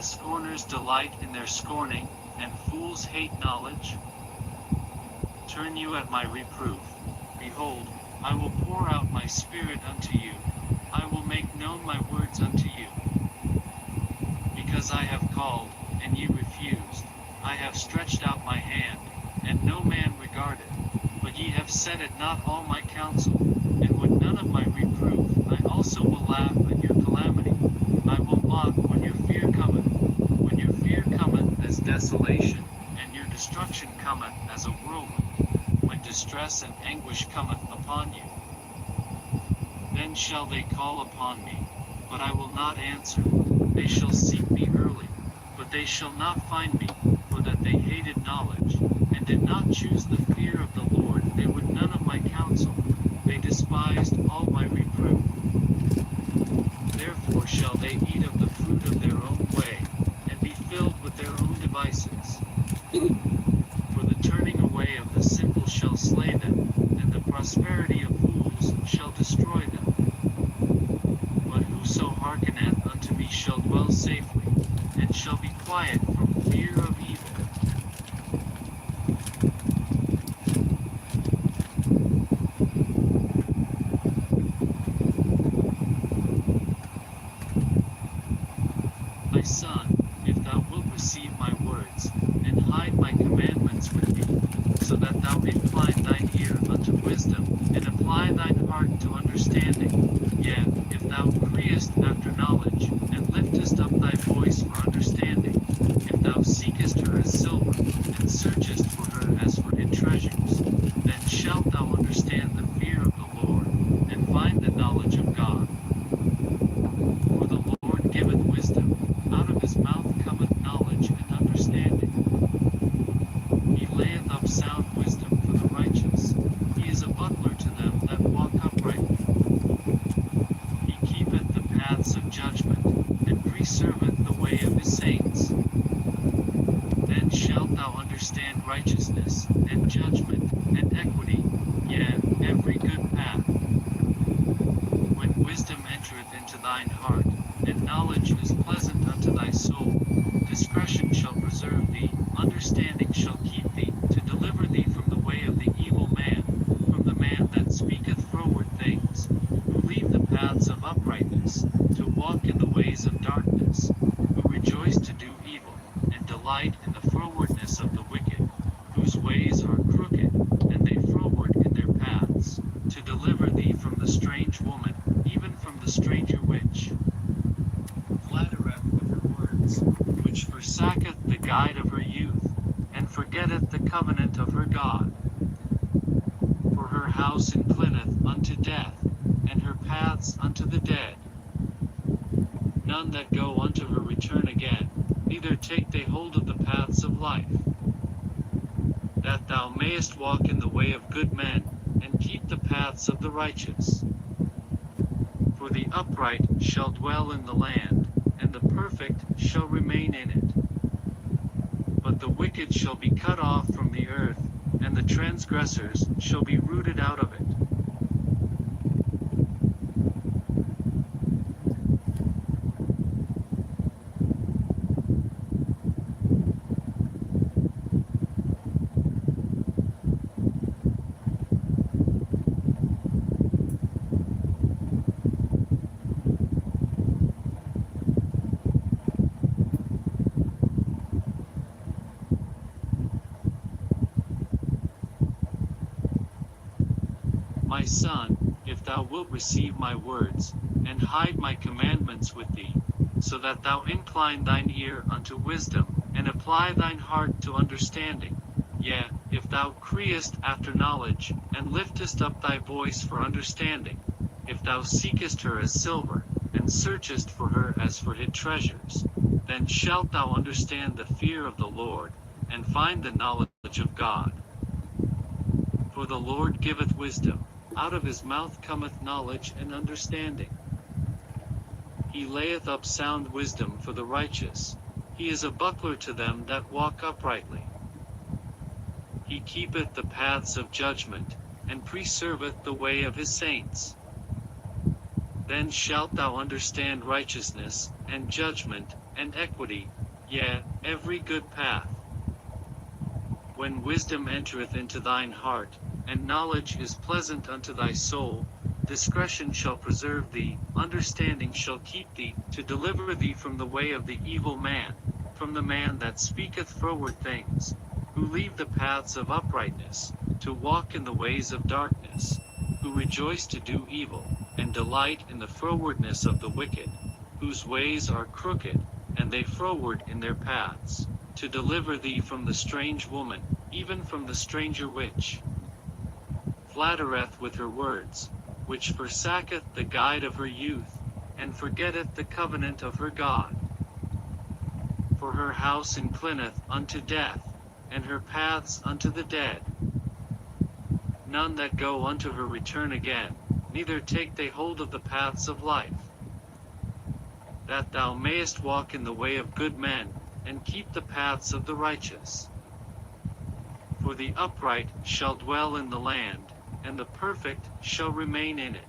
scorners delight in their scorning, and fools hate knowledge? Turn you at my reproof. Behold, I will pour out my spirit unto you. I will make known my words unto you. Because I have called, and ye refused. I have stretched out my hand, and no man regarded. But ye have set at naught all my counsel, and would none of my reproof. I also will laugh at your calamity. I will mock when your fear cometh. When your fear cometh as desolation, and your destruction cometh as a whirlwind. When distress and anguish cometh upon you. Then shall they call upon me, but I will not answer. They shall seek me early, but they shall not find me, for that they hated knowledge, and did not choose the fear of the Lord. They would none of my counsel. They despised all my reproof. Therefore shall they eat of the fruit of their own way, and be filled with their own devices. For the turning away of the simple shall slay them, and the prosperity of fools shall destroy them. But whoso hearkeneth unto me shall dwell safely, and shall be quiet from fear of evil. My son, if thou wilt receive my words, and hide my commandments with thee, so that thou incline thine ear unto wisdom, and apply thine heart to understanding, yea, if thou criest after knowledge, and liftest up thy voice for understanding, if thou seekest her as silver, and searchest for her as for hid treasures, then shalt thou understand the fear of the Lord, and find the knowledge of God. For the Lord giveth wisdom, out of his mouth cometh knowledge and understanding. He layeth up sound wisdom for the righteous. He is a buckler to them that walk uprightly. He keepeth the paths of judgment, and preserveth the way of his saints. Then shalt thou understand righteousness, and judgment, and equity, yea, every good path. When wisdom entereth into thine heart, and knowledge is pleasant unto thy soul, discretion shall preserve thee, understanding shall keep thee, to deliver thee from the way of the evil man, from the man that speaketh froward things, who leave the paths of uprightness, to walk in the ways of darkness, who rejoice to do evil, and delight in the frowardness of the wicked, whose ways are crooked, and they froward in their paths, to deliver thee from the strange woman, even from the stranger witch. Flattereth with her words, which forsaketh the guide of her youth, and forgetteth the covenant of her God. For her house inclineth unto death, and her paths unto the dead. None that go unto her return again, neither take they hold of the paths of life. That thou mayest walk in the way of good men, and keep the paths of the righteous. For the upright shall dwell in the land, and the perfect shall remain in it. But the wicked shall be cut off from the earth, and the transgressors shall be rooted out of it. My son, if thou wilt receive my words, and hide my commandments with thee, so that thou incline thine ear unto wisdom, and apply thine heart to understanding, yea, if thou criest after knowledge, and liftest up thy voice for understanding, if thou seekest her as silver, and searchest for her as for hid treasures, then shalt thou understand the fear of the Lord, and find the knowledge of God. For the Lord giveth wisdom, out of his mouth cometh knowledge and understanding. He layeth up sound wisdom for the righteous. He is a buckler to them that walk uprightly. He keepeth the paths of judgment, and preserveth the way of his saints. Then shalt thou understand righteousness, and judgment, and equity, yea, every good path. When wisdom entereth into thine heart, and knowledge is pleasant unto thy soul, discretion shall preserve thee, understanding shall keep thee, to deliver thee from the way of the evil man, from the man that speaketh froward things, who leave the paths of uprightness, to walk in the ways of darkness, who rejoice to do evil, and delight in the frowardness of the wicked, whose ways are crooked, and they froward in their paths, to deliver thee from the strange woman, even from the stranger which flattereth with her words, which forsacketh the guide of her youth, and forgetteth the covenant of her God. For her house inclineth unto death, and her paths unto the dead. None that go unto her return again, neither take they hold of the paths of life. That thou mayest walk in the way of good men, and keep the paths of the righteous. For the upright shall dwell in the land, and the perfect shall remain in it.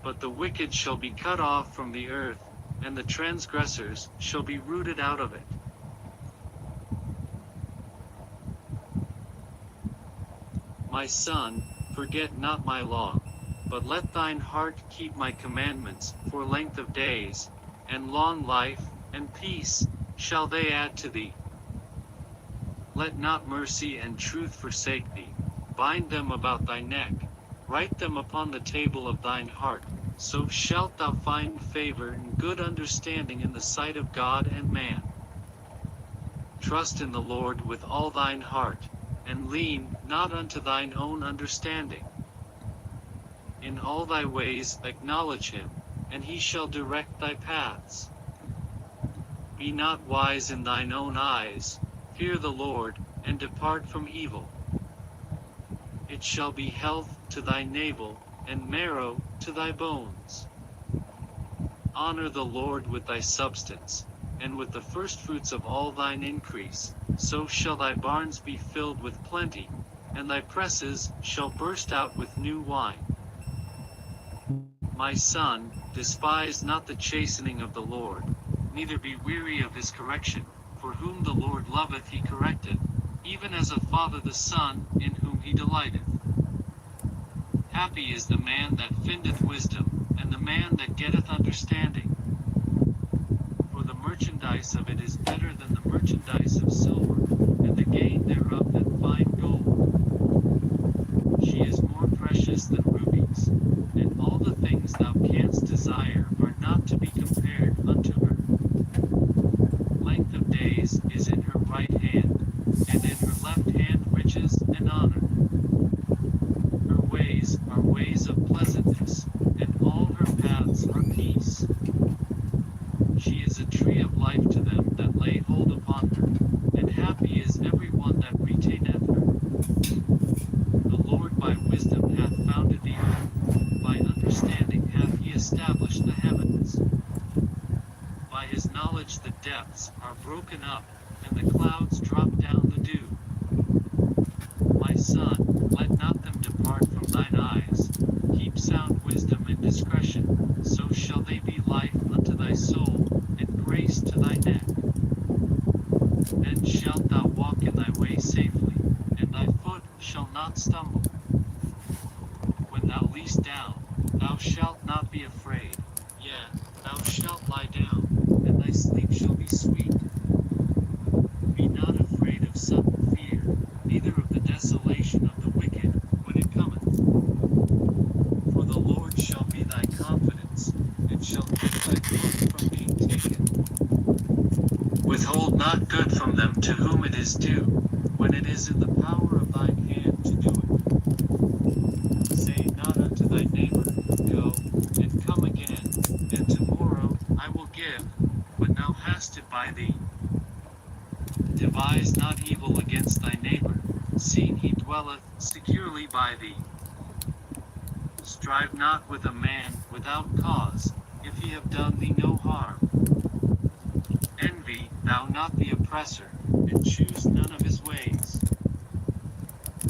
But the wicked shall be cut off from the earth, and the transgressors shall be rooted out of it. My son, forget not my law, but let thine heart keep my commandments, for length of days, and long life, and peace, shall they add to thee. Let not mercy and truth forsake thee, bind them about thy neck, write them upon the table of thine heart, so shalt thou find favor and good understanding in the sight of God and man. Trust in the Lord with all thine heart, and lean not unto thine own understanding. In all thy ways acknowledge him, and he shall direct thy paths. Be not wise in thine own eyes, fear the Lord, and depart from evil. It shall be health to thy navel, and marrow to thy bones. Honor the Lord with thy substance, and with the firstfruits of all thine increase, so shall thy barns be filled with plenty, and thy presses shall burst out with new wine. My son, despise not the chastening of the Lord, neither be weary of his correction, for whom the Lord loveth he correcteth, even as a father the son, in whom he delighteth. Happy is the man that findeth wisdom, and the man that getteth understanding. For the merchandise of it is better than the merchandise of silver, and the gain thereof than fine gold. She is more precious than rubies, and all the things thou canst desire are not to be compared unto her. Length of days is in her right hand, and in her left hand riches and honor. Her ways are ways of pleasantness, and all her paths are peace. She is a tree of life to them that lay hold upon her, and happy is every one that retaineth her. The Lord by wisdom hath founded the earth, by understanding hath he established the heavens. By his knowledge the depths are broken up, and the clouds drop down the dew. My son, let not them depart from thine eyes, keep sound wisdom and discretion, so shall they be life unto thy soul, and grace to thy neck. Then shalt thou walk in thy way safely, and thy foot shall not stumble. When thou liest down, thou shalt not be afraid, yea, thou shalt lie down, and thy sleep shall be sweet. Be not afraid of sudden fear, neither of the desolation of the wicked, when it cometh. For the Lord shall be thy confidence, and shall keep thy foot from being taken. Withhold not good from them to whom it is due, when it is in the power of thine hand to do it. Say not unto thy neighbor, Go, and come again, and tomorrow I will give, when thou hast it by thee. Devise not evil against thy neighbor, seeing he dwelleth securely by thee. Strive not with a man without cause, if he have done thee no harm. Envy thou not the oppressor, and choose none of his ways.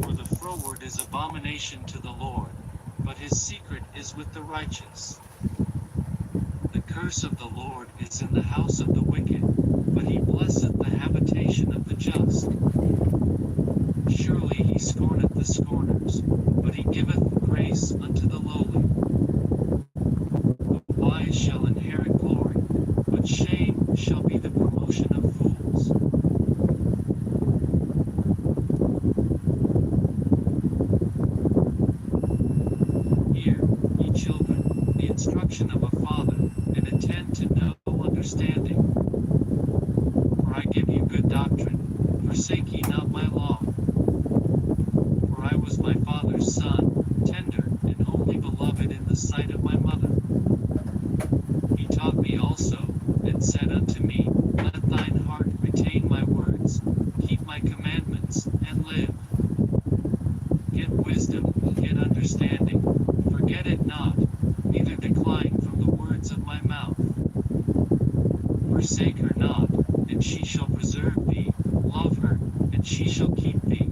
For the froward is abomination to the Lord, but his secret is with the righteous. The curse of the Lord is in the house of the wicked, but he blesseth the habitation of the just. Surely he scorneth the scorners, but he giveth grace unto the lowly. The wise shall inherit glory, but shame shall be the promotion of fools. Hear, ye children, the instruction of a father, and attend to no understanding. For I give you good doctrine, forsake ye not my law. For I was my father's son, tender, and only beloved in the sight of my mother. He taught me also, and said unto me, Let thine heart retain my words, keep my commandments, and live. Get wisdom, get understanding, forget it not, neither decline from the words of my mouth. Forsake her not, and she shall preserve thee, love her, and she shall keep thee.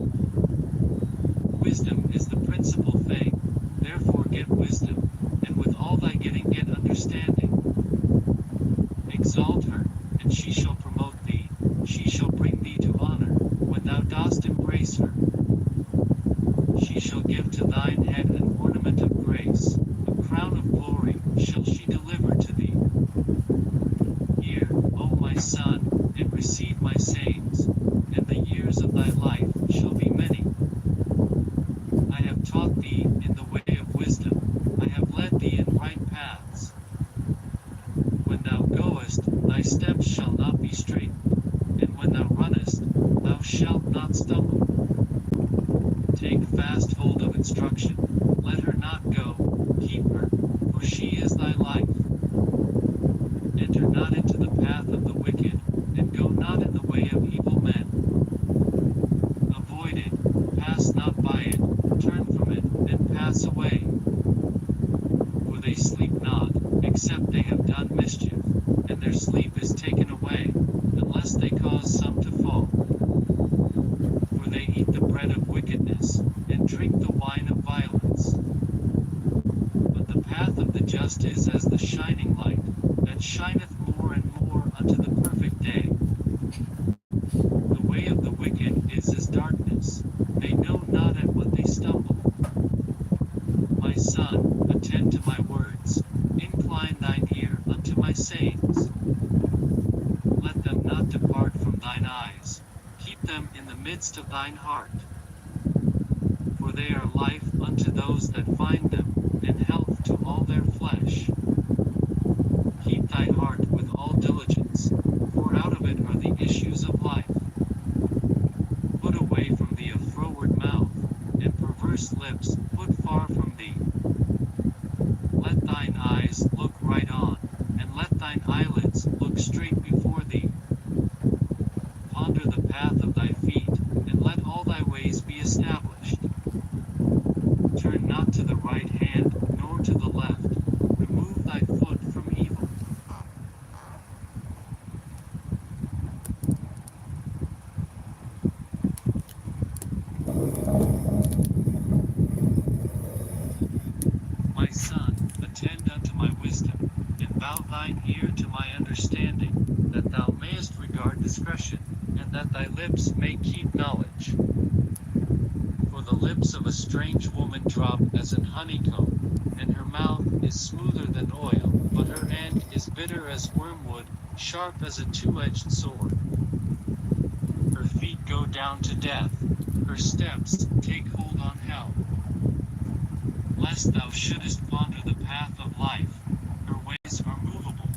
Wisdom is the principal thing, therefore get wisdom, and with all thy getting get understanding. Exalt her, and she shall promote thee, she shall bring thee to honor, when thou dost embrace her. She shall give to thine head an ornament of grace, a crown of glory shall she deliver to thee. Hear, O my son, and receive my sayings, and the years of thy life shall be many. I have taught thee in the way of wisdom, I have led thee in right paths. When thou goest, thy steps shall not be straitened, and when thou runnest, thou shalt not stumble. Take fast hold of instruction, let her not go, keep her, for she is thy life. Enter not into the path of the wicked, and go not in the way of evil men. Avoid it, pass not by it, turn from it, and pass away. For they sleep not, except they have done mischief, and their sleep is taken away, unless they cause some to fall. For they eat the bread of wickedness, and drink the wine of violence. But the path of the just is as the shining light, that shineth more and more unto the perfect day. The way of the wicked is as darkness, they know not at what they stumble. My son, attend to my words, incline thine ear unto my sayings. Let them not depart from thine eyes, keep them in the midst of thine heart. For they are life unto those that find them, and health to all their flesh. Keep thy heart with all diligence, for out of it are the issues of life. Put away from thee a froward mouth, and perverse lips put far from thee. Let thine eyes look right on, and let thine eyelids look straight before thee. Ponder the path of thy feet, and let all thy ways be established. Turn not to the right hand, nor to the left. Remove thy foot from evil. My son, attend unto my wisdom, and bow thine ear to my understanding, that thou mayest regard discretion, and that thy lips may keep knowledge. For the lips of a strange woman drop as an honeycomb, and her mouth is smoother than oil, but her end is bitter as wormwood, sharp as a two-edged sword. Her feet go down to death, her steps take hold on hell. Lest thou shouldest ponder the path of life, her ways are movable,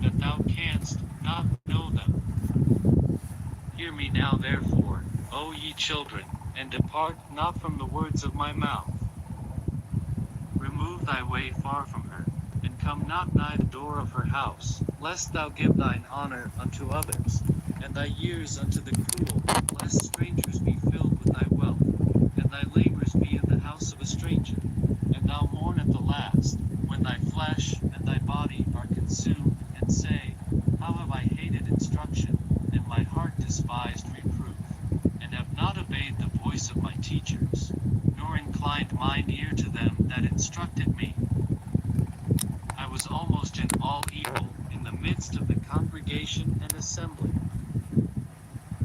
that thou canst not know them. Hear me now therefore, O ye children, and depart not from the words of my mouth. Remove thy way far from her, and come not nigh the door of her house, lest thou give thine honor unto others, and thy years unto the cruel, lest strangers be filled with thy wealth, and thy labors be in the house of a stranger, and thou mourn at the last, when thy flesh and thy body are consumed, and say, How have I hated instruction, and my heart despised reproof, and have not obeyed the voice of my teachers, nor inclined mine ear to them that instructed me. I was almost in all evil, assembly.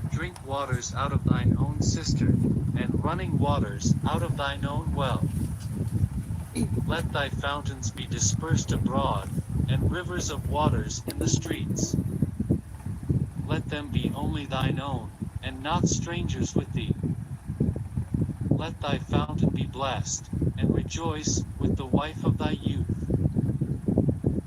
Drink waters out of thine own cistern, and running waters out of thine own well. Let thy fountains be dispersed abroad, and rivers of waters in the streets. Let them be only thine own, and not strangers with thee. Let thy fountain be blessed, and rejoice with the wife of thy youth.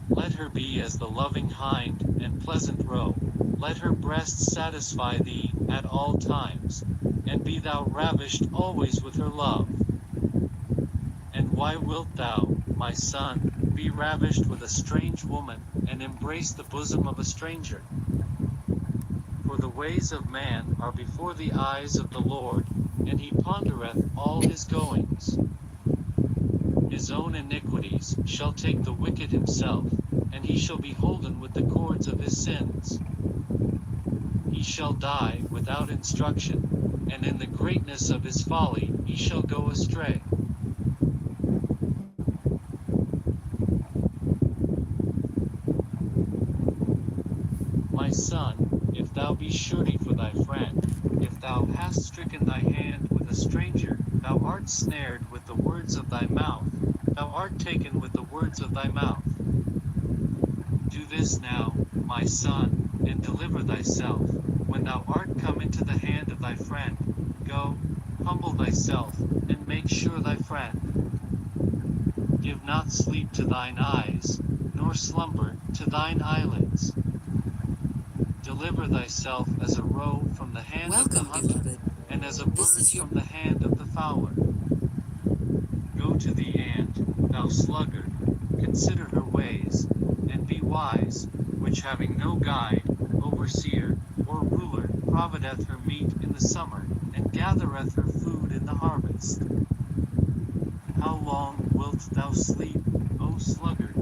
Let her be as the loving hind, and pleasant roe. Let her breasts satisfy thee at all times, and be thou ravished always with her love. And why wilt thou, my son, be ravished with a strange woman, and embrace the bosom of a stranger? For the ways of man are before the eyes of the Lord, and he pondereth all his goings. His own iniquities shall take the wicked himself, and he shall be holden with the cords of his sins. He shall die without instruction, and in the greatness of his folly he shall go astray. My son, if thou be surety for thy friend, if thou hast stricken thy hand with a stranger, thou art snared with the words of thy mouth, thou art taken with the words of thy mouth. Do this now, my son, and deliver thyself, when thou art come into the hand of thy friend. Go, humble thyself, and make sure thy friend. Give not sleep to thine eyes, nor slumber to thine eyelids. Deliver thyself as a roe from the hand of the hunter, and as a bird from the hand of the fowler. Go to the ant, thou sluggard, consider her ways, and be wise, which having no guide, overseer, or ruler, provideth her meat in the summer, and gathereth her food in the harvest. How long wilt thou sleep, O sluggard?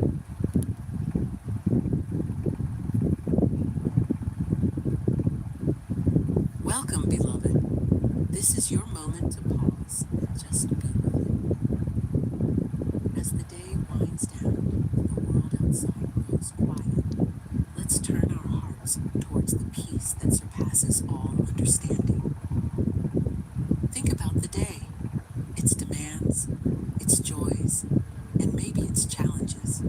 Welcome, beloved. This is your moment to pause and just be with it. As the day winds down and the world outside grows quiet, let's turn our hearts towards the peace that surpasses all understanding. Think about the day, its demands, its joys, and maybe its challenges.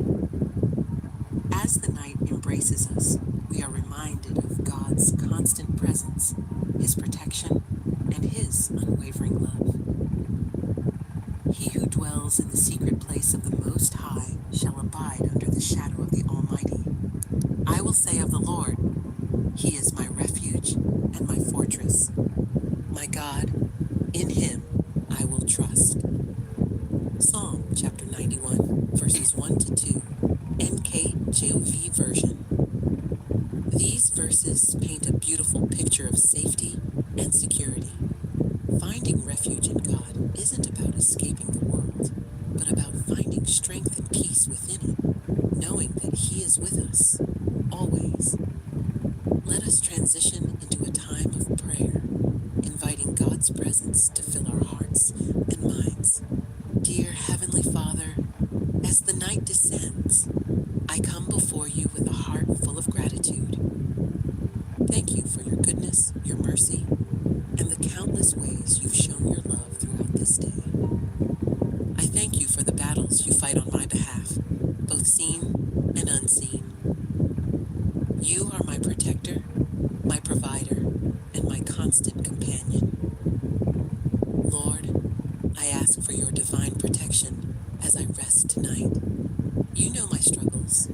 As the night embraces us, we are reminded of God's constant presence, His protection, and His unwavering love. He who dwells in the secret place of the Most High shall abide under the shadow of the Almighty. I will say of the Lord, He is my refuge and my fortress. My God, in Him I will trust. Psalm chapter 91, verses 1 to 2, NKJV version. These verses paint a beautiful picture of safety and security. Finding refuge in God isn't about escaping the world, but about finding strength and peace within it, knowing that He is with us, always. Let us transition into a time of prayer, inviting God's presence to fill our hearts and minds. Dear Heavenly Father, as the night descends, I come before you with a heart full of gratitude. Thank you for your goodness, your mercy, and the countless ways you've shown your love throughout this day. I thank you for the battles you fight on my behalf, both seen and unseen. You are my protector, my provider, and my constant companion. Lord, I ask for your divine protection as I rest tonight. You know my struggles,